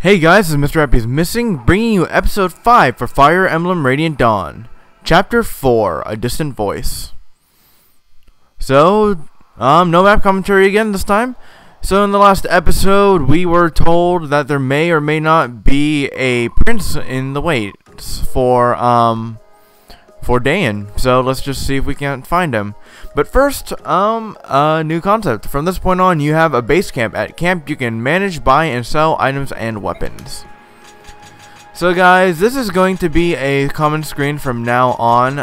Hey guys, this is Mrhappyismissing, bringing you episode 5 for Fire Emblem Radiant Dawn. Chapter 4, A Distant Voice. So, no map commentary again this time. So in the last episode, we were told that there may or may not be a prince in the waits for Dayan. So let's just see if we can't find him. But first, a new concept. From this point on, you have a base camp. At camp, you can manage, buy, and sell items and weapons. So guys, this is going to be a common screen from now on.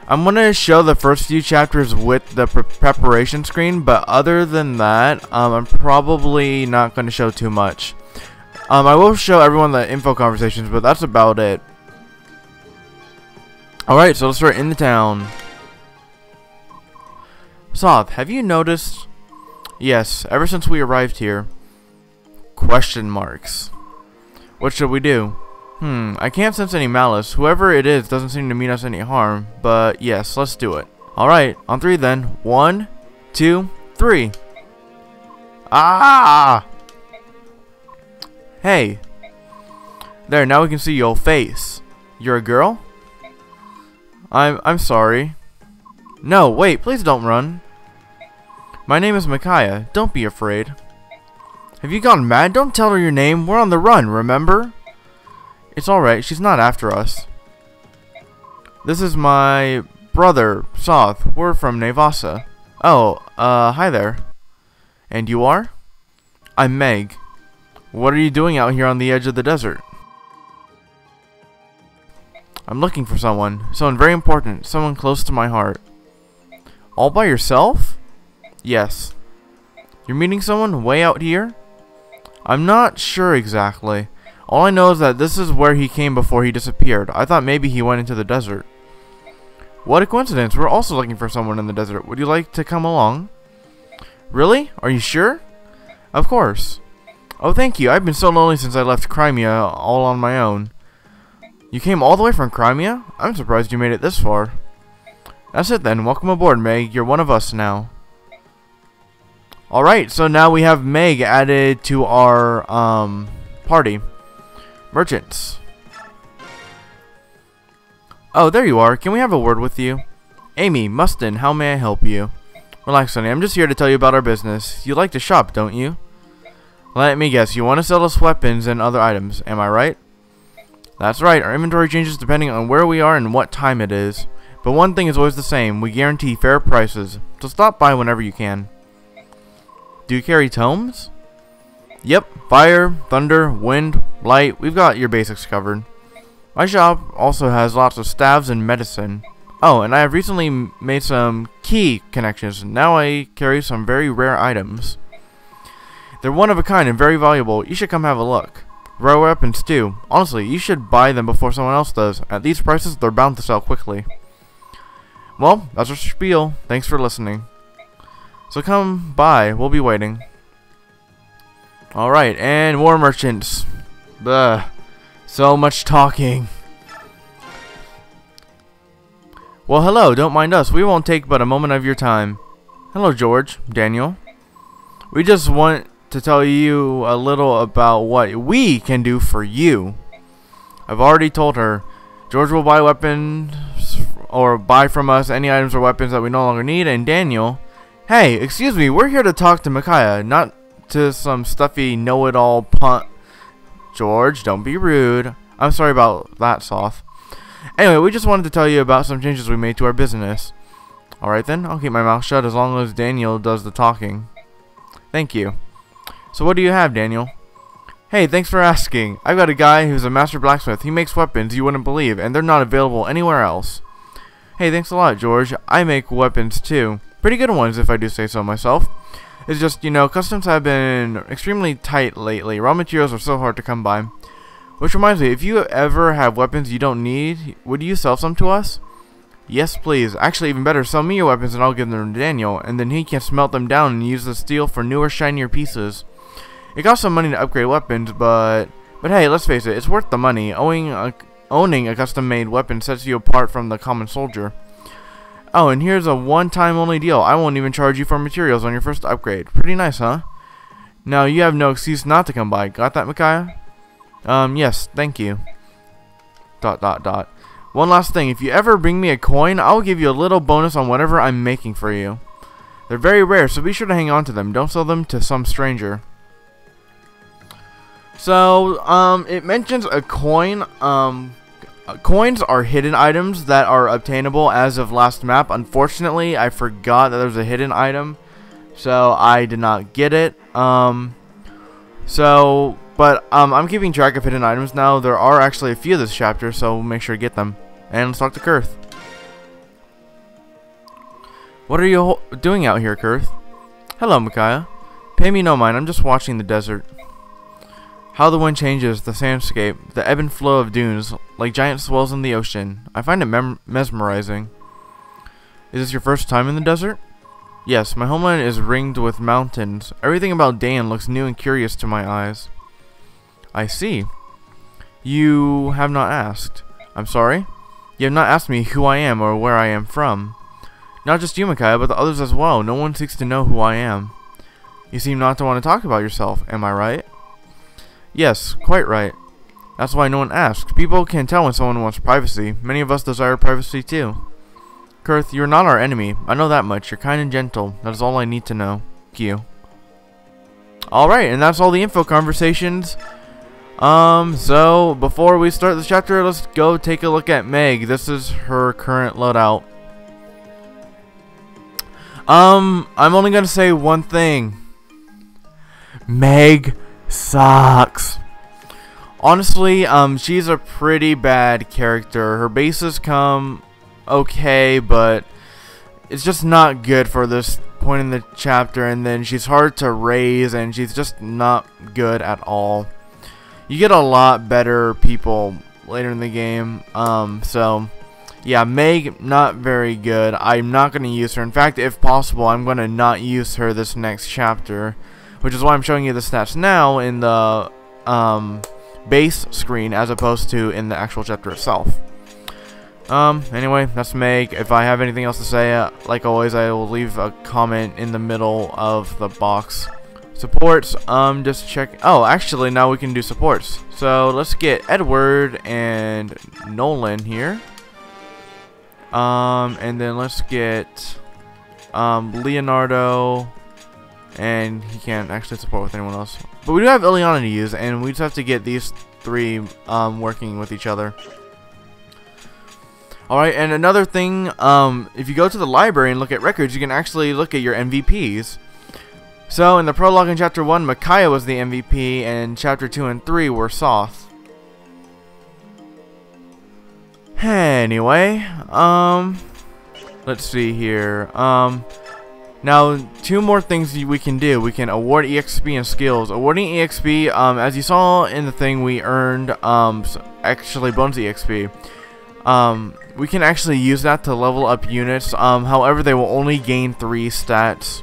I'm going to show the first few chapters with the preparation screen, but other than that, I'm probably not going to show too much. I will show everyone the info conversations, but that's about it. Alright, so let's start in the town. Soth, have you noticed? Yes, ever since we arrived here. Question marks. What should we do? I can't sense any malice. Whoever it is doesn't seem to mean us any harm, but yes, let's do it. Alright, on 3 then. 1, 2, 3. Ah! Hey. There, now we can see your face. You're a girl? I'm sorry. No, wait, please don't run. My name is Micaiah. Don't be afraid. Have you gone mad? Don't tell her your name. We're on the run, remember? It's alright, she's not after us. This is my brother, Soth. We're from Nevasa. Oh, hi there. And you are? I'm Meg. What are you doing out here on the edge of the desert? I'm looking for someone very important, someone close to my heart. All by yourself? Yes. You're meeting someone way out here? I'm not sure exactly. All I know is that this is where he came before he disappeared. I thought maybe he went into the desert. What a coincidence. We're also looking for someone in the desert. Would you like to come along? Really? Are you sure? Of course. Oh, thank you. I've been so lonely since I left Crimea all on my own. You came all the way from Crimea? I'm surprised you made it this far. That's it then. Welcome aboard, Meg. You're one of us now. Alright, so now we have Meg added to our party. Merchants. Oh, there you are. Can we have a word with you? Amy, Mustin, how may I help you? Relax, honey. I'm just here to tell you about our business. You like to shop, don't you? Let me guess. You want to sell us weapons and other items. Am I right? That's right, our inventory changes depending on where we are and what time it is. But one thing is always the same, we guarantee fair prices, so stop by whenever you can. Do you carry tomes? Yep, fire, thunder, wind, light, we've got your basics covered. My shop also has lots of staves and medicine. Oh, and I have recently made some key connections, now I carry some very rare items. They're one of a kind and very valuable, you should come have a look. Rare weapons too. Honestly, you should buy them before someone else does. At these prices, they're bound to sell quickly. Well, that's our spiel. Thanks for listening. So come by. We'll be waiting. Alright, and more merchants. Bleh. So much talking. Well, hello. Don't mind us. We won't take but a moment of your time. Hello, George. Daniel. We just want to tell you a little about what we can do for you. I've already told her. George will buy weapons or buy from us any items or weapons that we no longer need. And Daniel, hey, excuse me, we're here to talk to Micaiah, not to some stuffy know-it-all punt. George, don't be rude. I'm sorry about that, Soth. Anyway, we just wanted to tell you about some changes we made to our business. Alright then, I'll keep my mouth shut as long as Daniel does the talking. Thank you. So what do you have, Daniel? Hey, thanks for asking. I've got a guy who's a master blacksmith. He makes weapons you wouldn't believe, and they're not available anywhere else. Hey, thanks a lot, George. I make weapons too. Pretty good ones, if I do say so myself. It's just, you know, customs have been extremely tight lately. Raw materials are so hard to come by. Which reminds me, if you ever have weapons you don't need, would you sell some to us? Yes, please. Actually, even better, sell me your weapons and I'll give them to Daniel, and then he can smelt them down and use the steel for newer, shinier pieces. It costs some money to upgrade weapons, but hey, let's face it, it's worth the money. Owning a custom-made weapon sets you apart from the common soldier. Oh, and here's a one-time only deal. I won't even charge you for materials on your first upgrade. Pretty nice, huh? Now, you have no excuse not to come by. Got that, Micaiah? Yes, thank you. ... One last thing. If you ever bring me a coin, I'll give you a little bonus on whatever I'm making for you. They're very rare, so be sure to hang on to them. Don't sell them to some stranger. So, it mentions a coin. Coins are hidden items that are obtainable as of last map. Unfortunately, I forgot that there was a hidden item, so I did not get it. I'm keeping track of hidden items now. There are actually a few this chapter, so make sure to get them. And let's talk to Kurth. What are you doing out here, Kurth? Hello, Micaiah. Pay me no mind, I'm just watching the desert. How the wind changes, the sandscape, the ebb and flow of dunes, like giant swells in the ocean. I find it mesmerizing. Is this your first time in the desert? Yes, my homeland is ringed with mountains. Everything about Dan looks new and curious to my eyes. I see. You have not asked. I'm sorry? You have not asked me who I am or where I am from. Not just you, Micaiah, but the others as well. No one seeks to know who I am. You seem not to want to talk about yourself, am I right? Yes, quite right. That's why no one asks. People can tell when someone wants privacy. Many of us desire privacy too. Kurth, you're not our enemy. I know that much. You're kind and gentle. That is all I need to know. Thank you. Alright, and that's all the info conversations. So before we start this chapter, let's go take a look at Meg. This is her current loadout. I'm only gonna say one thing. Meg sucks. Honestly, she's a pretty bad character. Her bases come okay, but it's just not good for this point in the chapter, and then she's hard to raise, and she's just not good at all. You get a lot better people later in the game, so yeah, Meg, not very good. I'm not going to use her. In fact, if possible, I'm going to not use her this next chapter, which is why I'm showing you the stats now in the base screen as opposed to in the actual chapter itself. Anyway, that's Meg. If I have anything else to say, like always, I will leave a comment in the middle of the box. Supports, just check. Oh, actually, now we can do supports. So let's get Edward and Nolan here. And then let's get Leonardo, and he can't actually support with anyone else. But we do have Ileana to use, and we just have to get these three working with each other. Alright, and another thing, if you go to the library and look at records, you can actually look at your MVPs. So in the prologue in chapter 1, Micaiah was the MVP, and chapter 2 and 3 were Soth. Anyway, let's see here. Now, two more things we can do. We can award EXP and skills. Awarding EXP, as you saw in the thing, we earned, actually bonus EXP. We can actually use that to level up units. However, they will only gain 3 stats.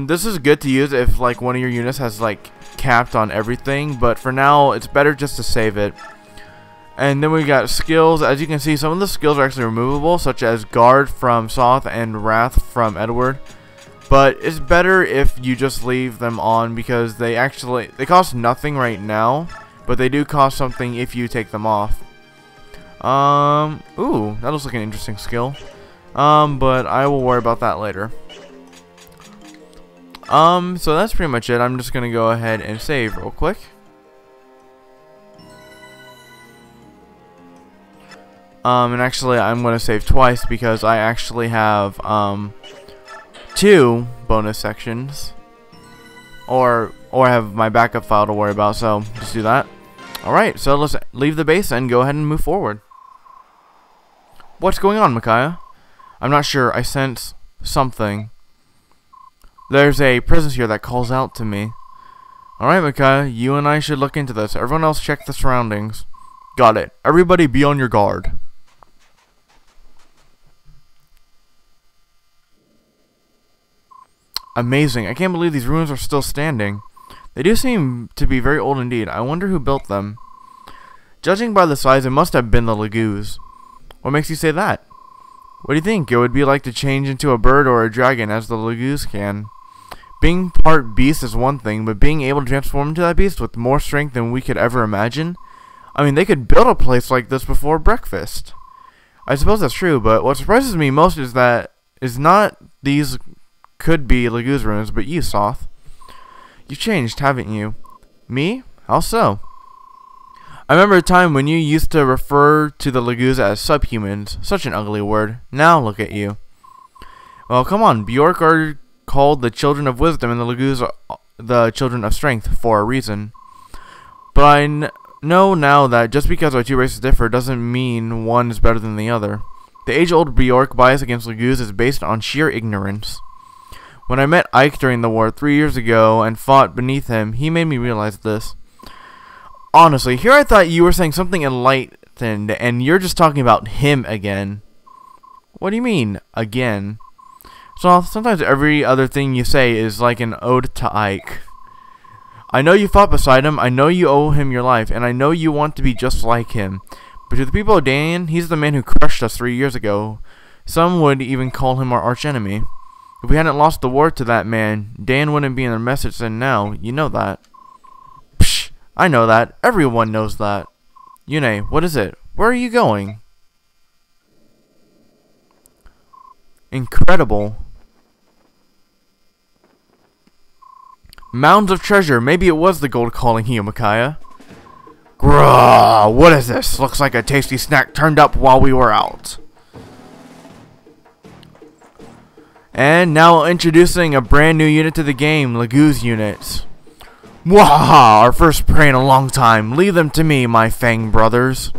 This is good to use if, like, one of your units has, like, capped on everything. But for now, it's better just to save it. And then we got skills. As you can see, some of the skills are actually removable, such as Guard from Soth and Wrath from Edward. But it's better if you just leave them on, because they cost nothing right now, but they do cost something if you take them off. Ooh, that looks like an interesting skill. But I will worry about that later. So that's pretty much it. I'm just gonna go ahead and save real quick. And actually, I'm going to save twice because I actually have 2 bonus sections, or I have my backup file to worry about. So just do that. All right, so let's leave the base and go ahead and move forward. What's going on, Micaiah? I'm not sure. I sense something. There's a presence here that calls out to me. All right, Micaiah, you and I should look into this. Everyone else, check the surroundings. Got it. Everybody, be on your guard. Amazing. I can't believe these ruins are still standing. They do seem to be very old indeed. I wonder who built them. Judging by the size, it must have been the Lagoos. What makes you say that? What do you think? It would be like to change into a bird or a dragon as the Lagoos can. Being part beast is one thing, but being able to transform into that beast with more strength than we could ever imagine. I mean, they could build a place like this before breakfast. I suppose that's true, but what surprises me most is that not these could be Lagoo's ruins, but you, Soth. You've changed, haven't you? Me? How so? I remember a time when you used to refer to the Lagoos as subhumans. Such an ugly word. Now look at you. Well, come on. Bjork are called the children of wisdom, and the Lagoos are the children of strength for a reason. But I know now that just because our two races differ doesn't mean one is better than the other. The age-old Bjork bias against Lagoos is based on sheer ignorance. When I met Ike during the war 3 years ago and fought beneath him, he made me realize this. Honestly, here I thought you were saying something enlightened, and you're just talking about him again. What do you mean, again? So sometimes every other thing you say is like an ode to Ike. I know you fought beside him, I know you owe him your life, and I know you want to be just like him. But to the people of Dan, he's the man who crushed us 3 years ago. Some would even call him our archenemy. If we hadn't lost the war to that man, Dan wouldn't be in the mess it's in now. You know that. Psh, I know that. Everyone knows that. Yune, what is it? Where are you going? Incredible. Mounds of treasure. Maybe it was the gold calling you, Micaiah. Grrrr, what is this? Looks like a tasty snack turned up while we were out. And now introducing a brand new unit to the game, Lagoo's units. Wahaha, our first prey in a long time. Leave them to me, my Fang brothers.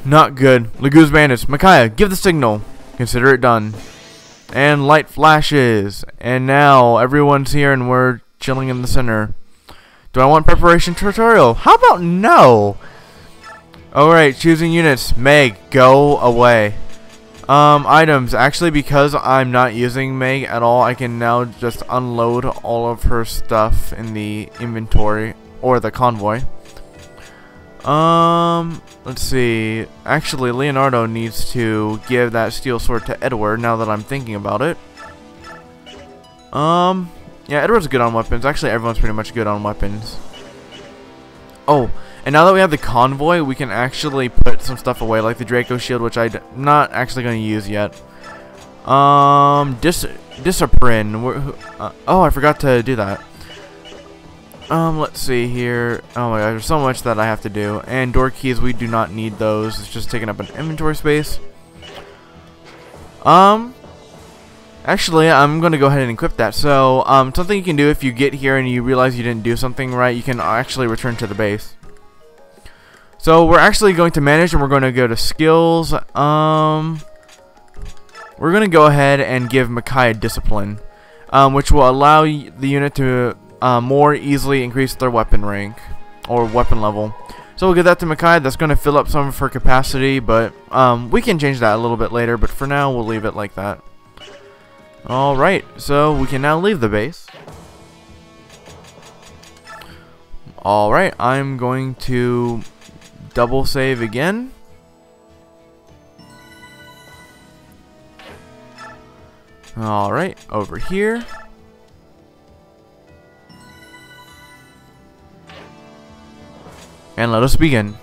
Not good. Lagoo's bandits. Micaiah, give the signal. Consider it done. And light flashes. And now everyone's here and we're chilling in the center. Do I want preparation tutorial? How about no? Alright, choosing units. Meg, go away. Items. Actually, because I'm not using Meg at all, I can now just unload all of her stuff in the inventory or the convoy. Let's see. Actually, Leonardo needs to give that steel sword to Edward now that I'm thinking about it. Yeah, Edward's good on weapons. Actually, everyone's pretty much good on weapons. Oh, and now that we have the convoy, we can actually put some stuff away, like the Draco shield, which I'm not actually going to use yet. Discipline. Oh, I forgot to do that. Let's see here. Oh my gosh, there's so much that I have to do. And door keys, we do not need those. It's just taking up an inventory space. Actually, I'm going to go ahead and equip that. So, something you can do if you get here and you realize you didn't do something right, you can actually return to the base. So, we're actually going to manage and we're going to go to skills. We're going to go ahead and give Micaiah discipline, which will allow the unit to more easily increase their weapon rank or weapon level. So we'll give that to Micaiah. That's going to fill up some of her capacity, but we can change that a little bit later, but for now we'll leave it like that. Alright, so we can now leave the base. Alright, I'm going to double save again. Alright, over here. And let us begin.